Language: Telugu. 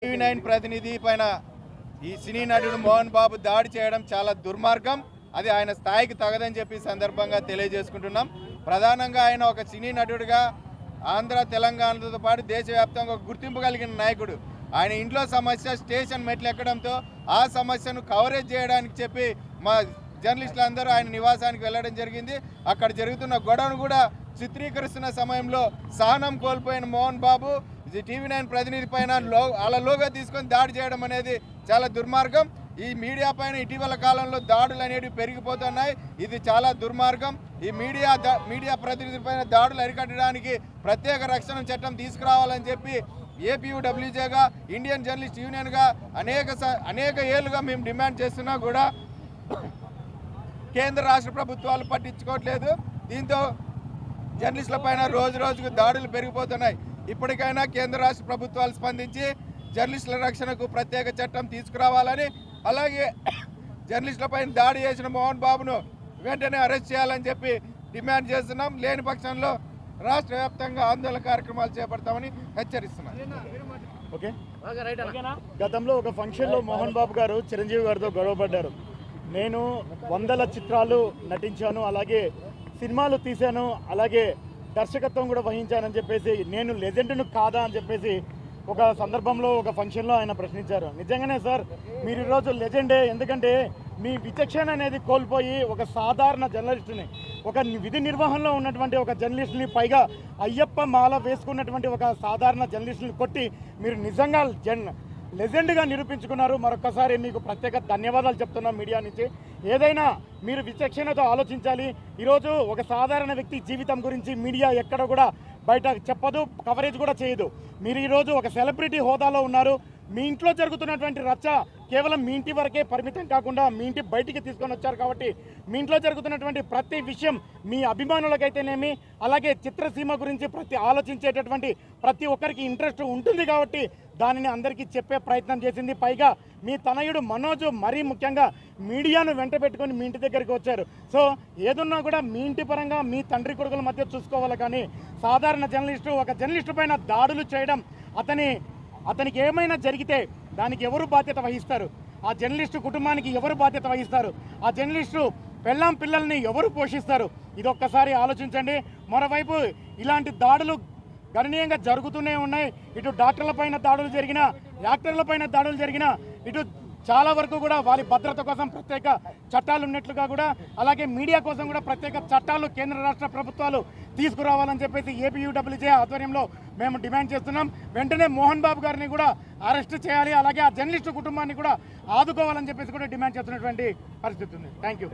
టీవీ9 ప్రతినిధి పైన ఈ సినీ నటుడు మోహన్ బాబు దాడి చేయడం చాలా దుర్మార్గం. అది ఆయన స్థాయికి తగదని చెప్పి సందర్భంగా తెలియజేసుకుంటున్నాం. ప్రధానంగా ఆయన ఒక సినీ నటుడిగా ఆంధ్ర తెలంగాణతో పాటు దేశవ్యాప్తంగా ఒక గుర్తింపు కలిగిన నాయకుడు. ఆయన ఇంట్లో సమస్య స్టేషన్ మెట్లు ఎక్కడంతో ఆ సమస్యను కవరేజ్ చేయడానికి చెప్పి మా జర్నలిస్టులు అందరూ ఆయన నివాసానికి వెళ్ళడం జరిగింది. అక్కడ జరుగుతున్న గొడవను కూడా చిత్రీకరిస్తున్న సమయంలో సహనం కోల్పోయిన మోహన్ బాబు టీవీ9 ప్రతినిధి పైన అలలోగా తీసుకొని దాడి చేయడం అనేది చాలా దుర్మార్గం. ఈ మీడియా పైన ఇటీవల కాలంలో దాడులు అనేవి పెరిగిపోతున్నాయి. ఇది చాలా దుర్మార్గం. ఈ మీడియా ప్రతినిధి పైన దాడులు అరికట్టడానికి ప్రత్యేక రక్షణ చట్టం తీసుకురావాలని చెప్పి ఏపీయూడబ్ల్యూజేగా ఇండియన్ జర్నలిస్ట్ యూనియన్గా అనేక ఏళ్ళుగా మేము డిమాండ్ చేస్తున్నా కూడా కేంద్ర రాష్ట్ర ప్రభుత్వాలు పట్టించుకోవట్లేదు. దీంతో జర్నలిస్టుల పైన రోజు రోజుకు దాడులు పెరిగిపోతున్నాయి. ఇప్పటికైనా కేంద్ర రాష్ట్ర ప్రభుత్వాలు స్పందించి జర్నలిస్టుల రక్షణకు ప్రత్యేక చట్టం తీసుకురావాలని, అలాగే జర్నలిస్టులపై దాడి చేసిన మోహన్ బాబును వెంటనే అరెస్ట్ చేయాలని చెప్పి డిమాండ్ చేస్తున్నాం. లేని పక్షంలో రాష్ట్ర వ్యాప్తంగా ఆందోళన కార్యక్రమాలు చేపడతామని హెచ్చరిస్తున్నాం. ఓకే, గతంలో ఒక ఫంక్షన్లో మోహన్ బాబు గారు చిరంజీవి గారితో గొడవపడ్డారు. నేను 100 చిత్రాలు నటించాను, అలాగే సినిమాలు తీశాను, అలాగే దర్శకత్వం కూడా వహించానని చెప్పేసి నేను లెజెండ్ను కాదా అని చెప్పేసి ఒక సందర్భంలో ఒక ఫంక్షన్లో ఆయన ప్రశ్నించారు. నిజంగానే సార్, మీరు ఈరోజు లెజెండే. ఎందుకంటే మీ విచక్షణ అనేది కోల్పోయి ఒక సాధారణ జర్నలిస్టుని, ఒక విధి నిర్వహణలో ఉన్నటువంటి ఒక జర్నలిస్టుని, పైగా అయ్యప్ప మాల వేసుకున్నటువంటి ఒక సాధారణ జర్నలిస్టుని కొట్టి మీరు నిజంగా లెజెండ్గా నిరూపించుకున్నారు. మరొకసారి మీకు ప్రత్యేక ధన్యవాదాలు చెప్తున్నాం మీడియా నుంచి. ఏదైనా మీరు విచక్షణతో ఆలోచించాలి. ఈరోజు ఒక సాధారణ వ్యక్తి జీవితం గురించి మీడియా ఎక్కడ కూడా బయట చెప్పదు, కవరేజ్ కూడా చేయదు. మీరు ఈరోజు ఒక సెలబ్రిటీ హోదాలో ఉన్నారు. మీ ఇంట్లో జరుగుతున్నటువంటి రచ్చ కేవలం మీ ఇంటి వరకే పరిమితం కాకుండా మీ ఇంటి బయటికి తీసుకొని వచ్చారు. కాబట్టి మీ ఇంట్లో జరుగుతున్నటువంటి ప్రతి విషయం మీ అభిమానులకైతేనేమి, అలాగే చిత్రసీమ గురించి ఆలోచించేటటువంటి ప్రతి ఒక్కరికి ఇంట్రెస్ట్ ఉంటుంది. కాబట్టి దానిని అందరికీ చెప్పే ప్రయత్నం చేసింది. పైగా మీ తనయుడు మనోజ్ మరీ ముఖ్యంగా మీడియాను వెంట పెట్టుకొని మీ ఇంటి దగ్గరికి వచ్చారు. సో ఏదున్నా కూడా మీ ఇంటి పరంగా మీ తండ్రి కొడుకుల మధ్య చూసుకోవాలి. కానీ సాధారణ జర్నలిస్టు ఒక జర్నలిస్టు పైన దాడులు చేయడం, అతనికి ఏమైనా జరిగితే దానికి ఎవరు బాధ్యత వహిస్తారు? ఆ జర్నలిస్టు కుటుంబానికి ఎవరు బాధ్యత వహిస్తారు? ఆ జర్నలిస్టు పెళ్ళాం పిల్లల్ని ఎవరు పోషిస్తారు? ఇది ఒక్కసారి ఆలోచించండి. మరోవైపు ఇలాంటి దాడులు గణనీయంగా జరుగుతూనే ఉన్నాయి. ఇటు డాక్టర్ల పైన దాడులు జరిగినా, యాక్టర్ల పైన దాడులు జరిగినా, ఇటు చాలా వరకు కూడా వారి భద్రత కోసం ప్రత్యేక చట్టాలు ఉన్నట్లుగా కూడా, అలాగే మీడియా కోసం కూడా ప్రత్యేక చట్టాలు కేంద్ర రాష్ట్ర ప్రభుత్వాలు తీసుకురావాలని చెప్పేసి ఏపీయూడబ్ల్యూజే ఆధ్వర్యంలో మేము డిమాండ్ చేస్తున్నాం. వెంటనే మోహన్ బాబు గారిని కూడా అరెస్ట్ చేయాలి, అలాగే ఆ జర్నలిస్టు కుటుంబాన్ని కూడా ఆదుకోవాలని చెప్పేసి కూడా డిమాండ్ చేస్తున్నటువంటి పరిస్థితి ఉంది. Thank you.